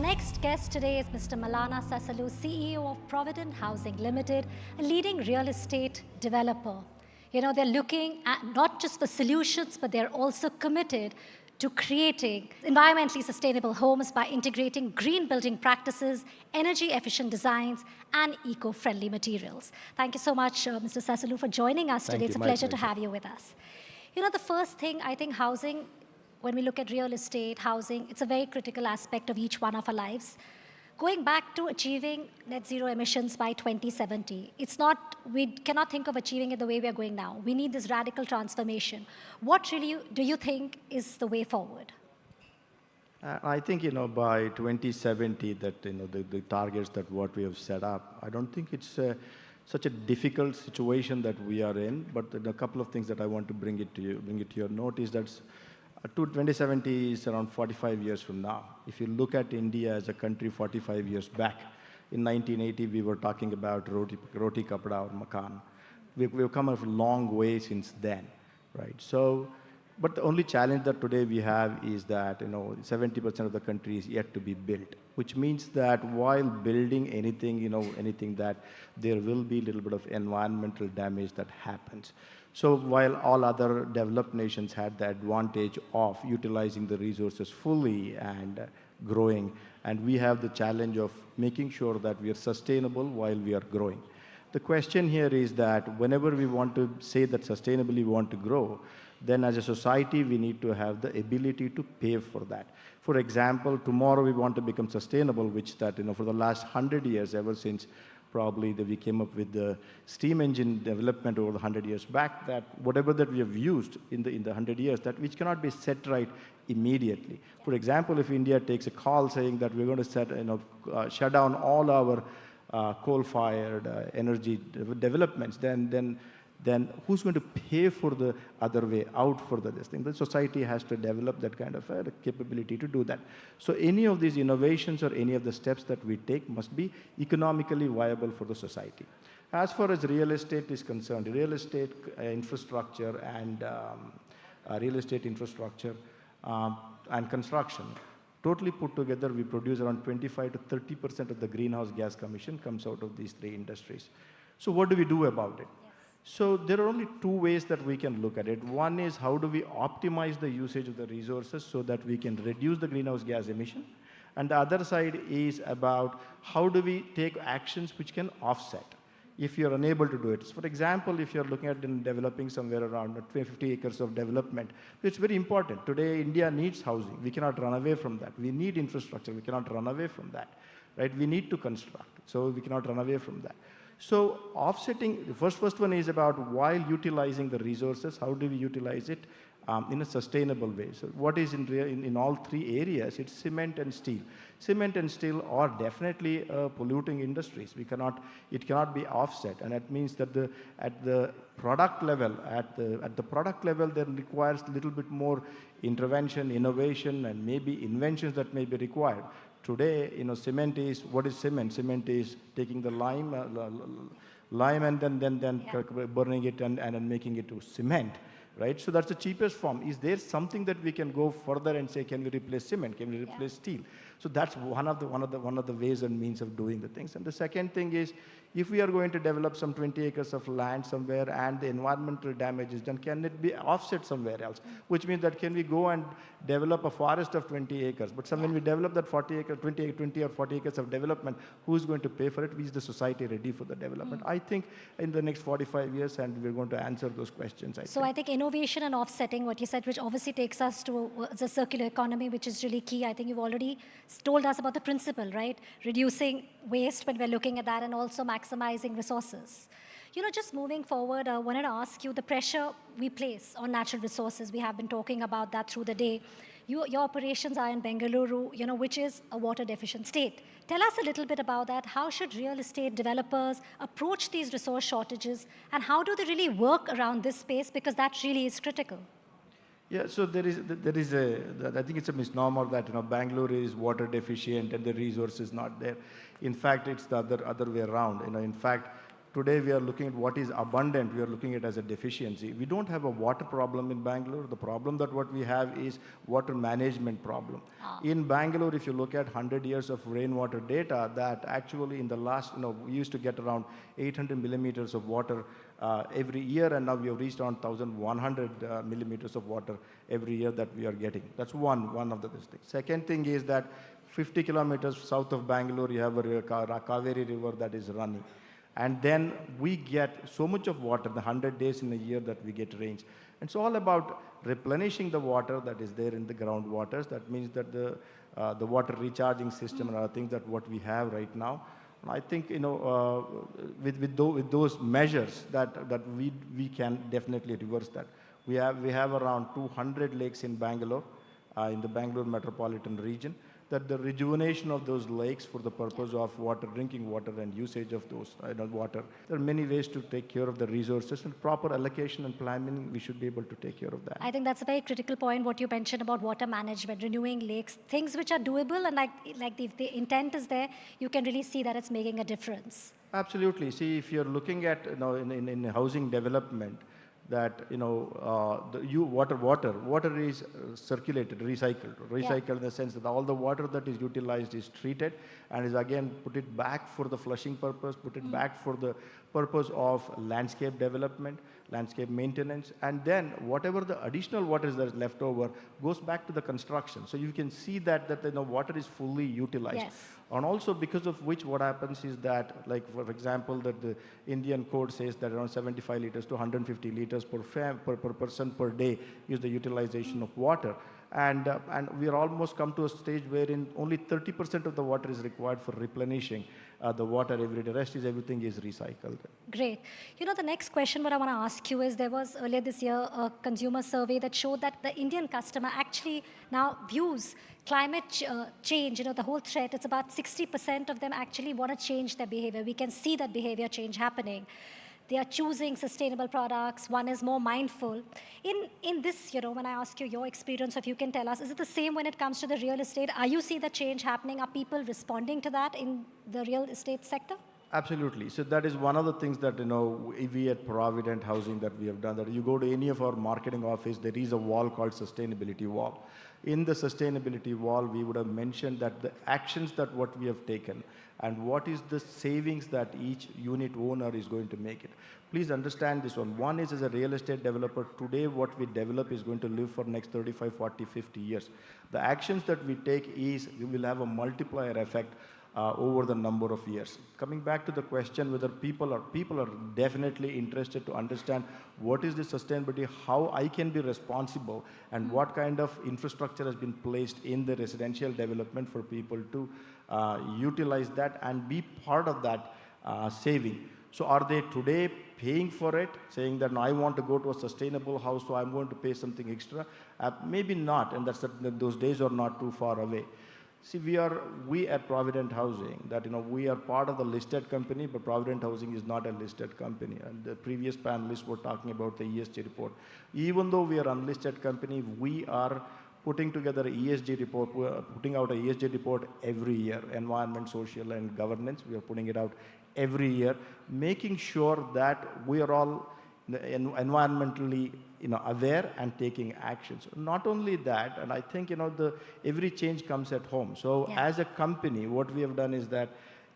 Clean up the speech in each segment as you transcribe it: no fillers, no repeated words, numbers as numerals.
next guest today is Mr. Malana Sasalu, CEO of Provident Housing Ltd, a leading real estate developer. You know, they're looking at not just for solutions, but they're also committed to creating environmentally sustainable homes by integrating green building practices, energy-efficient designs, and eco-friendly materials. Thank you so much, Mr. Sasalu, for joining us today. It's a pleasure to have you with us. You know, the first thing, I think housing, when we look at real estate, housing, it's a very critical aspect of each one of our lives. Going back to achieving net zero emissions by 2070, it's not, we cannot think of achieving it the way we are going now. We need this radical transformation. What really do you think is the way forward? I think, by 2070, that, the targets that what we have set up, I don't think it's such a difficult situation that we are in, but a couple of things that I want to bring it to your notice. That's 2070 is around 45 years from now. If you look at India as a country 45 years back, in 1980 we were talking about roti kapda or makan. We've come a long way since then, right? So, but the only challenge that today we have is that 70% of the country is yet to be built, which means that while building anything, anything that there will be a little bit of environmental damage that happens. So while all other developed nations had the advantage of utilizing the resources fully and growing, and we have the challenge of making sure that we are sustainable while we are growing. The question here is that whenever we want to say that sustainably we want to grow, then as a society we need to have the ability to pay for that. For example, tomorrow we want to become sustainable, which that for the last 100 years, ever since probably that we came up with the steam engine development over the 100 years back, that whatever that we have used in the 100 years, that which cannot be set right immediately. For example, if India takes a call saying that we're going to shut down all our coal-fired energy developments, then who's going to pay for the other way out for this thing? The society has to develop that kind of capability to do that. So any of these innovations or any of the steps that we take must be economically viable for the society. As far as real estate is concerned, real estate infrastructure and construction, totally put together, we produce around 25 to 30% of the greenhouse gas emission comes out of these three industries. So what do we do about it? So there are only two ways that we can look at it. One is how do we optimize the usage of the resources so that we can reduce the greenhouse gas emission. And the other side is about how do we take actions which can offset if you're unable to do it. So for example, if you're looking at developing somewhere around 50 acres of development, it's very important. Today, India needs housing. We cannot run away from that. We need infrastructure. We cannot run away from that, right? We need to construct, so we cannot run away from that. So offsetting, the first one is about while utilizing the resources, how do we utilize it in a sustainable way? So what is in all three areas, it's cement and steel. Cement and steel are definitely polluting industries. It cannot be offset, and that means that at the product level, there requires a little bit more intervention, innovation, and maybe inventions that may be required. Today, cement is, what is cement? Cement is taking the lime and then burning it and making it to cement, right? So that's the cheapest form. Is there something that we can go further and say, can we replace cement? Can we replace steel? So that's one of the ways and means of doing the things. And the second thing is, if we are going to develop some 20 acres of land somewhere and the environmental damage is done, can it be offset somewhere else? Which means that can we go and develop a forest of 20 acres? But when we develop that 20 or 40 acres of development, who's going to pay for it? Is the society ready for the development? I think in the next 45 years, and we're going to answer those questions. I think innovation and offsetting, what you said, which obviously takes us to the circular economy, which is really key. I think you've already told us about the principle, right? Reducing waste when we're looking at that, and also maximizing resources. Just moving forward, I wanted to ask you the pressure we place on natural resources. We have been talking about that through the day. Your operations are in Bengaluru, which is a water deficient state. Tell us a little bit about that. How should real estate developers approach these resource shortages, and how do they really work around this space, because that really is critical? Yeah, so there is I think it's a misnomer that Bangalore is water deficient and the resource is not there. In fact, it's the other way around. In fact, Today we are looking at what is abundant, we are looking at as a deficiency. We don't have a water problem in Bangalore. The problem that what we have is water management problem. In Bangalore, if you look at 100 years of rainwater data, that actually in the last, we used to get around 800 millimeters of water every year, and now we have reached around 1,100 millimeters of water every year that we are getting. That's one of the things. Second thing is that 50 kilometers south of Bangalore, you have a Kaveri river that is running. And then we get so much of water, the 100 days in a year that we get rains. And it's all about replenishing the water that is there in the groundwaters. That means that the water recharging system and other things that what we have right now. And I think, with those measures that we can definitely reverse that. We have around 200 lakes in Bangalore, in the Bangalore metropolitan region, that the rejuvenation of those lakes for the purpose of water, drinking water and usage of those water. There are many ways to take care of the resources, and proper allocation and planning, we should be able to take care of that. I think that's a very critical point, what you mentioned about water management, renewing lakes, things which are doable, and like if the intent is there, you can really see that it's making a difference. Absolutely. See, if you're looking at, in housing development, that water is circulated, recycled in the sense that all the water that is utilized is treated and is again put it back for the flushing purpose, put it back for the purpose of landscape development, landscape maintenance, and then whatever the additional water that is left over goes back to the construction. So you can see that water is fully utilized. Yes. And also because of which what happens is that, like for example, that the Indian code says that around 75 liters to 150 liters per person per day is the utilization of water. And we are almost come to a stage wherein only 30% of the water is required for replenishing the water every day. The rest is everything is recycled. Great. The next question what I want to ask you is, there was earlier this year a consumer survey that showed that the Indian customer actually now views climate change, the whole threat. It's about 60% of them actually want to change their behavior. We can see that behavior change happening. They are choosing sustainable products. One is more mindful. In this, when I ask you your experience, if you can tell us, is it the same when it comes to the real estate? Are you see the change happening? Are people responding to that in the real estate sector? Absolutely. So that is one of the things that, we at Provident Housing that we have done, that you go to any of our marketing office, there is a wall called sustainability wall. In the sustainability wall, we would have mentioned that the actions that what we have taken and what is the savings that each unit owner is going to make it. Please understand this one. One is, as a real estate developer, today what we develop is going to live for next 35, 40, 50 years. The actions that we take we will have a multiplier effect over the number of years. Coming back to the question whether people are definitely interested to understand what is the sustainability, how I can be responsible, and what kind of infrastructure has been placed in the residential development for people to utilize that and be part of that saving. So are they today paying for it, saying that, no, I want to go to a sustainable house, so I'm going to pay something extra? Maybe not, and those days are not too far away. See, we at Provident Housing, that we are part of the listed company, but Provident Housing is not a listed company. And the previous panelists were talking about the ESG report. Even though we are unlisted company, we are putting together an ESG report. We are putting out an ESG report every year. Environment, social, and governance. We are putting it out every year, making sure that we are all environmentally aware and taking actions. Not only that, and I think every change comes at home. So as a company, what we have done is that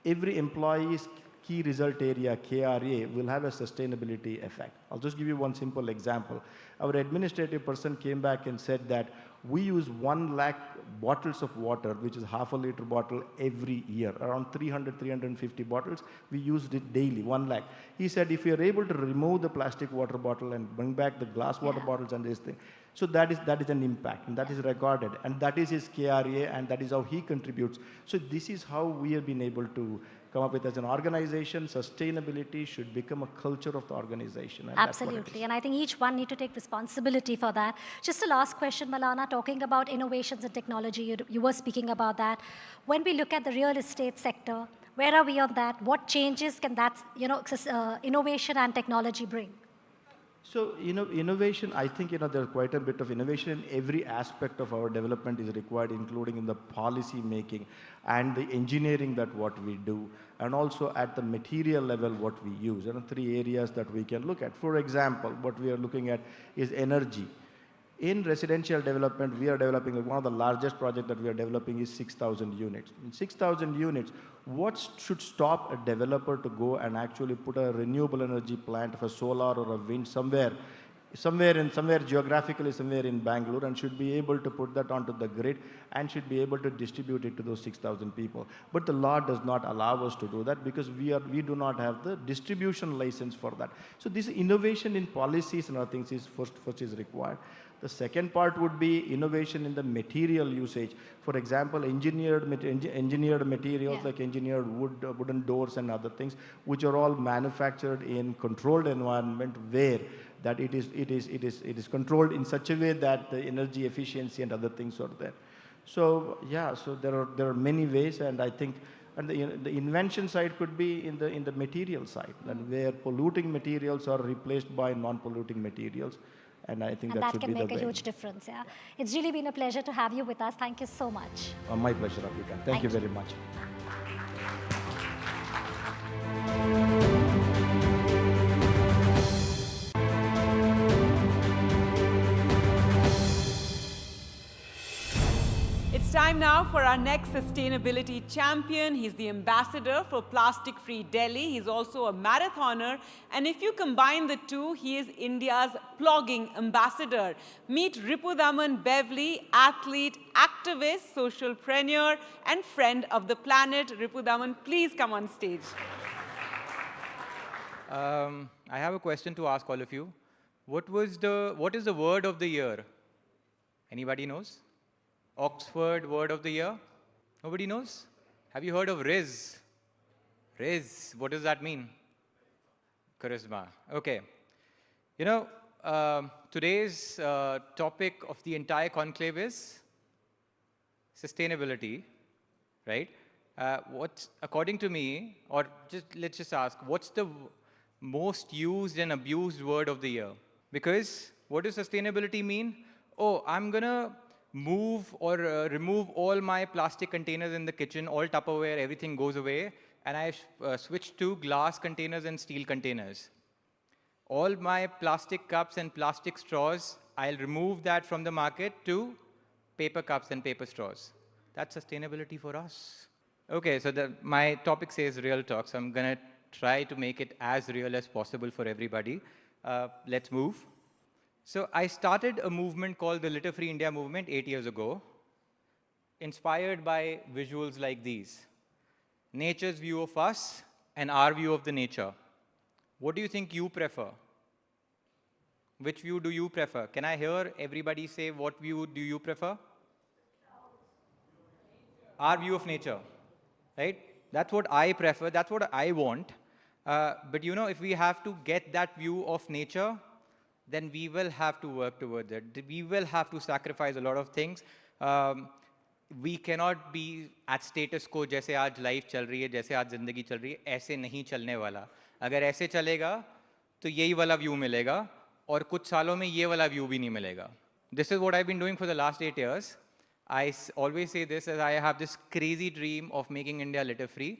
every employee's key result area, KRA, will have a sustainability effect. I'll just give you one simple example. Our administrative person came back and said that we use 1 lakh bottles of water, which is half a liter bottle, every year. Around 300, 350 bottles, we used it daily, 1 lakh. He said if we are able to remove the plastic water bottle and bring back the glass water bottles and this thing, so that is an impact, and that is recorded, and that is his KRA, and that is how he contributes. So this is how we have been able to come up with, as an organization, sustainability should become a culture of the organization. And absolutely, and I think each one need to take responsibility for that. Just a last question, Malana, talking about innovations and technology, you were speaking about that. When we look at the real estate sector, where are we on that? What changes can that, innovation and technology bring? So, innovation, I think, there's quite a bit of innovation in every aspect of our development is required, including in the policy making and the engineering that what we do, and also at the material level what we use. Three areas that we can look at. For example, what we are looking at is energy. In residential development, we are developing, one of the largest projects that we are developing is 6,000 units. In 6,000 units, what should stop a developer to go and actually put a renewable energy plant for solar or a wind somewhere geographically, somewhere in Bangalore, and should be able to put that onto the grid and should be able to distribute it to those 6,000 people. But the law does not allow us to do that because we do not have the distribution license for that. So this innovation in policies and other things is first is required. The second part would be innovation in the material usage. For example, engineered materials like engineered wood, wooden doors and other things, which are all manufactured in controlled environment where that it is controlled in such a way that the energy efficiency and other things are there. So yeah, so there are many ways, and I think. And the invention side could be in the material side, and where polluting materials are replaced by non-polluting materials. And I think that should be the way. And that can make a huge difference, yeah. It's really been a pleasure to have you with us. Thank you so much. My pleasure, Abhika. Thank you very much. It's time now for our next sustainability champion. He's the ambassador for Plastic Free Delhi. He's also a marathoner. And if you combine the two, he is India's plogging ambassador. Meet Ripudaman Bevli, athlete, activist, socialpreneur, and friend of the planet. Ripudaman, please come on stage. I have a question to ask all of you. What is the word of the year? Anybody knows? Oxford word of the year? Nobody knows? Have you heard of Riz? Riz, what does that mean? Charisma. Okay. You know, today's topic of the entire conclave is sustainability, right? According to me, or let's just ask, what's the most used and abused word of the year? Because what does sustainability mean? Oh, I'm gonna move or remove all my plastic containers in the kitchen, all Tupperware, everything goes away, and I switch to glass containers and steel containers. All my plastic cups and plastic straws, I'll remove that from the market to paper cups and paper straws. That's sustainability for us. Okay, so my topic says real talk, so I'm gonna try to make it as real as possible for everybody. Let's move. So I started a movement called the Litter Free India movement 8 years ago, inspired by visuals like these. Nature's view of us and our view of the nature. What do you think you prefer? Which view do you prefer? Can I hear everybody say what view do you prefer? Our view of nature, right? That's what I prefer, that's what I want. But you know, if we have to get that view of nature, then we will have to work towards it. We will have to sacrifice a lot of things. We cannot be at status quo, जैसे आज life चल रही है, जैसे आज ज़िंदगी चल रही है, ऐसे नहीं चलने वाला. अगर ऐसे चलेगा, तो यही वाला view मिलेगा, और कुछ सालों में ये वाला view भी नहीं मिलेगा. This is what I've been doing for the last 8 years. I always say this as I have this crazy dream of making India litter free,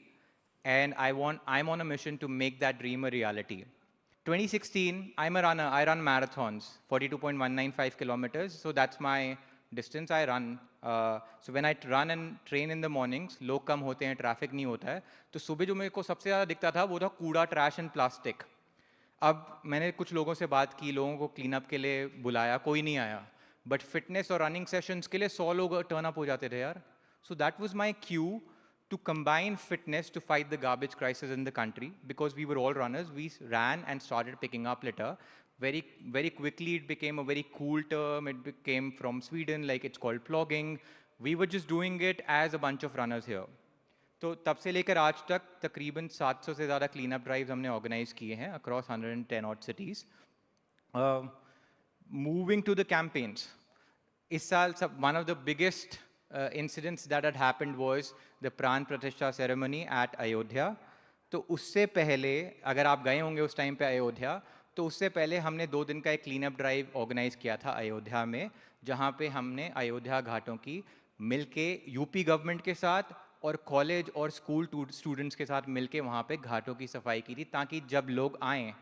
and I'm on a mission to make that dream a reality. 2016, I'm a runner. I run marathons, 42.195 kilometers. So that's my distance I run. So when I run and train in the mornings, लोग कम होते हैं, traffic नहीं होता है, तो सुबह जो मेरे को सबसे ज़्यादा दिखता था, वो था कूड़ा, trash and plastic. अब मैंने कुछ लोगों से बात की, लोगों को clean up के लिए बुलाया, कोई नहीं आया. But fitness और running sessions के लिए 100 लोग turn up हो जाते थे यार. So that was my cue to combine fitness to fight the garbage crisis in the country, because we were all runners. We ran and started picking up litter. Very, very quickly, it became a very cool term. It became from Sweden, like it's called plogging. We were just doing it as a bunch of runners here. तो तब से लेकर आज तक तकरीबन 700 से ज़्यादा clean up drives हमने organize किए हैं across 110 odd cities. Moving to the campaigns. इस साल one of the biggest incidents that had happened was the प्राण प्रतिष्ठा ceremony at Ayodhya. तो उससे पहले अगर आप गए होंगे उस टाइम पे अयोध्या, तो उससे पहले हमने 2 दिन का एक क्लीन अप ड्राइव ऑर्गेनाइज किया था अयोध्या में, जहाँ पे हमने अयोध्या घाटों की मिलके यूपी गवर्नमेंट के साथ और कॉलेज और स्कूल स्टूडेंट्स के साथ मिलके वहाँ पे घाटों की सफाई की थी, ताकि जब लोग आएँ,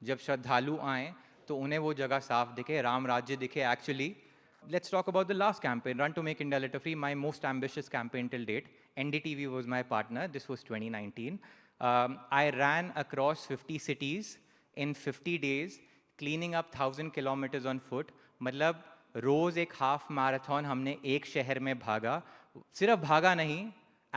जब श्रद्धालु आएँ, तो उन्हें वो जगह साफ दिखे, राम राज्य दिखे actually. Let's talk about the last campaign, Run to Make India Litter Free, my most ambitious campaign till date. NDTV was my partner. This was 2019. I ran across 50 cities in 50 days, cleaning up 1,000 kilometers on foot. मतलब रोज एक half marathon हमने एक शहर में भागा. सिर्फ भागा नहीं,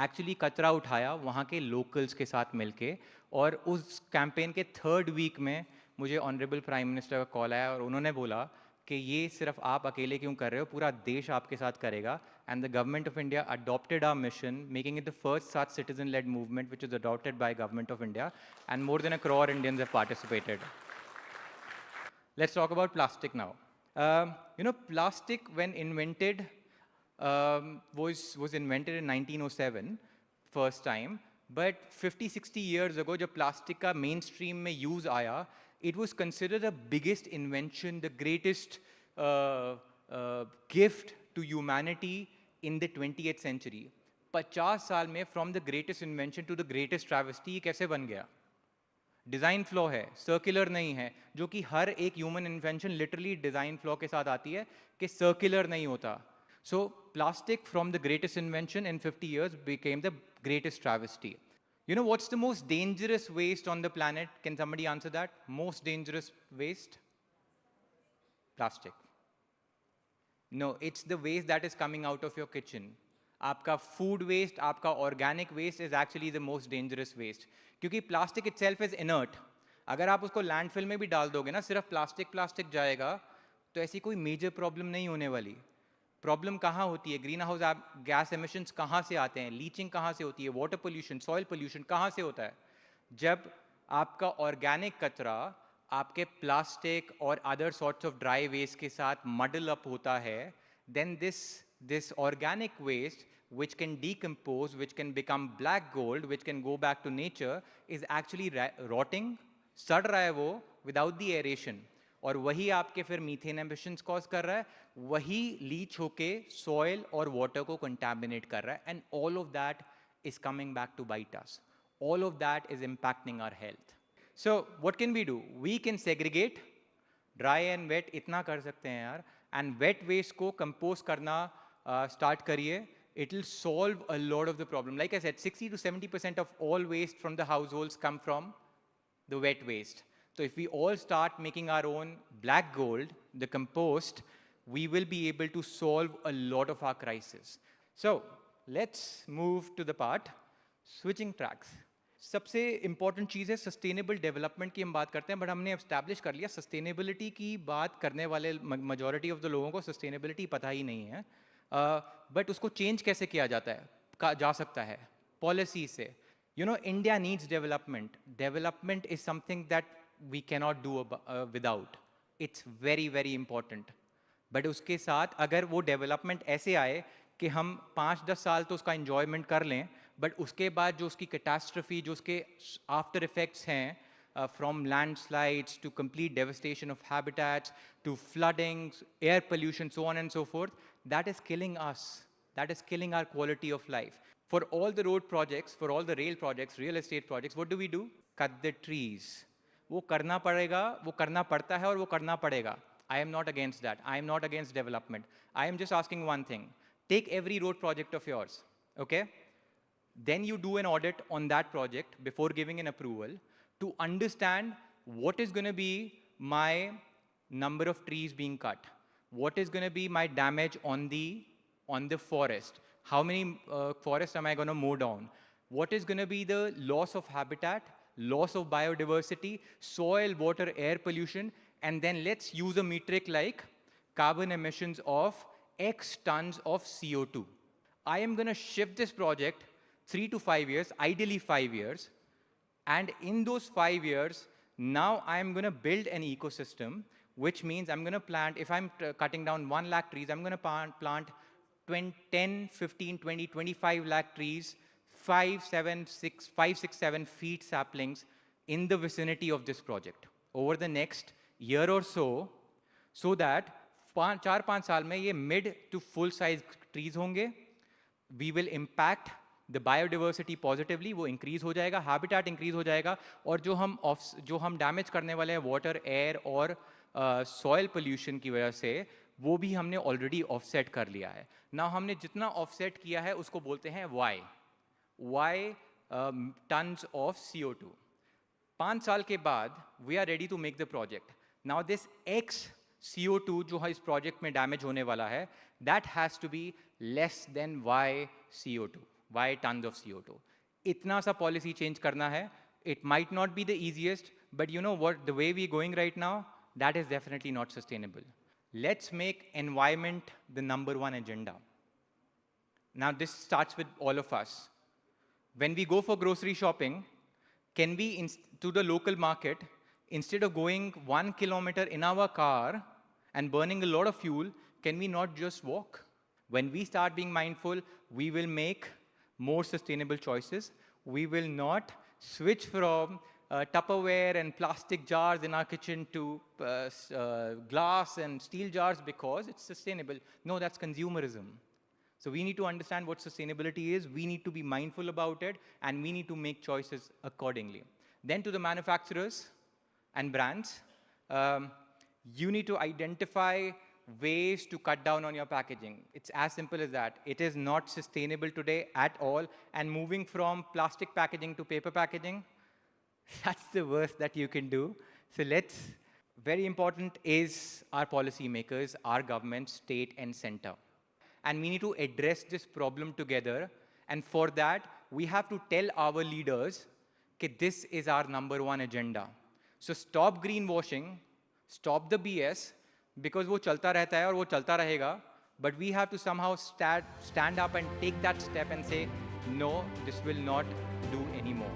एक्चुअली कचरा उठाया वहाँ के लोकल्स के साथ मिलके. और उस कैंपेन के 3rd वीक में मुझे ऑनरेबल प्राइम मिनिस्टर का कॉल आया और उन्होंने बोला कि ये सिर्फ आप अकेले क्यों कर रहे हो, पूरा देश आपके साथ करेगा. And the government of India adopted our mission, making it the first such citizen-led movement which is adopted by government of India, and more than 1 crore Indians have participated. Let's talk about plastic now. Plastic when invented was invented in 1907 first time, but 50-60 years ago जब plastic का mainstream में use आया, it was considered the biggest invention, the greatest gift to humanity in the 20th century. 50 साल में from the greatest invention to the greatest travesty कैसे बन गया? Design flaw है, सर्कुलर नहीं है, जो कि हर एक human invention literally design flaw के साथ आती है कि सर्कुलर नहीं होता. सो plastic from the greatest invention in 50 years became the greatest travesty. You know what's the most dangerous waste on the planet? Can somebody answer that? Most dangerous waste? Plastic. No, it's the waste that is coming out of your kitchen. आपका food waste, आपका organic waste is actually the most dangerous waste. क्योंकि plastic itself is inert. अगर आप उसको landfill में भी डाल दोगे ना, सिर्फ plastic जाएगा, तो ऐसी कोई major problem नहीं होने वाली. प्रॉब्लम कहाँ होती है? ग्रीन हाउस गैस एमिशंस कहाँ से आते हैं? लीचिंग कहाँ से होती है? वाटर पोल्यूशन, सॉइल पोल्यूशन कहाँ से होता है? जब आपका ऑर्गेनिक कचरा आपके प्लास्टिक और other sorts of dry waste के साथ मडल अप होता है, then this organic waste which can decompose, which can become black gold, which can go back to nature, is actually rotting, सड़ रहा है वो without the aeration. और वही आपके फिर मीथेन एमिशंस कॉज कर रहा है, वही लीच होके सॉइल और वाटर को कंटामिनेट कर रहा है, and all of that is coming back to bite us. All of that is impacting our health. So what can we do? We can segregate dry and wet, इतना कर सकते हैं यार. एंड वेट वेस्ट को compose करना start करिए. It will solve a lot of the problem. Like I said, 60 to 70% of all waste from the households come from the wet waste. So if we all start making our own black gold, the compost, we will be able to solve a lot of our crises. So let's move to the part, switching tracks. सबसे important चीज़ है sustainable development की हम बात करते हैं, but हमने establish कर लिया sustainability की बात करने वाले majority of the लोगों को sustainability पता ही नहीं है. बट उसको चेंज कैसे किया जा सकता है? पॉलिसी से. India needs development. Development is something that we cannot do without. It's very very important. But उसके साथ अगर वो डेवलपमेंट ऐसे आए कि हम 5-10 साल तो उसका इंजॉयमेंट कर लें, बट उसके बाद जो उसकी कैटास्ट्रफी, जो उसके आफ्टर इफेक्ट्स हैं, from landslides to complete devastation of habitats to flooding, air pollution, so on and so forth, that is killing us. That is killing our quality of life. For all the road projects, for all the rail projects, real estate projects, what do? Cut the trees. वो करना पड़ेगा, वो करना पड़ता है और वो करना पड़ेगा. I am not against that. I am not against development. I am just asking one thing. Take every road project of yours, okay? Then you do an audit on that project before giving an approval, to understand what is going to be my number of trees being cut, what is going to be my damage on the forest, how many forests am I going to mow down, what is going to be the loss of habitat, loss of biodiversity, soil, water, air pollution, and then let's use a metric like carbon emissions of X tons of CO2. I am going to shift this project 3 to 5 years, ideally 5 years, and in those 5 years, now I'm going to build an ecosystem, which means I'm going to plant, if I'm cutting down 1 lakh trees, I'm going to plant 10, 15, 20, 25 lakh trees, 5, 6, 7 feet saplings in the vicinity of this project, over the next year or so that 4-5 साल में ये mid to full size trees होंगे. We will impact the biodiversity positively, वो increase हो जाएगा, habitat increase हो जाएगा, और जो हम damage करने वाले हैं water, air और soil pollution की वजह से, वो भी हमने already offset कर लिया है. Now हमने जितना offset किया है उसको बोलते हैं Y tons of CO2. 5 साल के बाद we are ready to make the project. Now this X CO2 जो इस project में damage होने वाला है, that has to be less than Y CO2. Y tons of CO2. इतना सा policy change करना है. It might not be the easiest, but you know what, the way we're going right now, that is definitely not sustainable. Let's make environment the #1 agenda. Now this starts with all of us. When we go for grocery shopping, can we, to the local market, instead of going 1 kilometer in our car and burning a lot of fuel, can we not just walk? When we start being mindful, we will make more sustainable choices. We will not switch from Tupperware and plastic jars in our kitchen to glass and steel jars because it's sustainable. No, that's consumerism. So we need to understand what sustainability is, we need to be mindful about it, and we need to make choices accordingly. Then to the manufacturers and brands, you need to identify ways to cut down on your packaging. It's as simple as that. It is not sustainable today at all, and moving from plastic packaging to paper packaging, that's the worst that you can do. So very important is our policymakers, our government, state and center. And we need to address this problem together. And for that, we have to tell our leaders that this is our #1 agenda. So stop greenwashing, stop the BS, because वो चलता रहता है और वो चलता रहेगा. But we have to somehow stand up and take that step and say, no, this will not do anymore.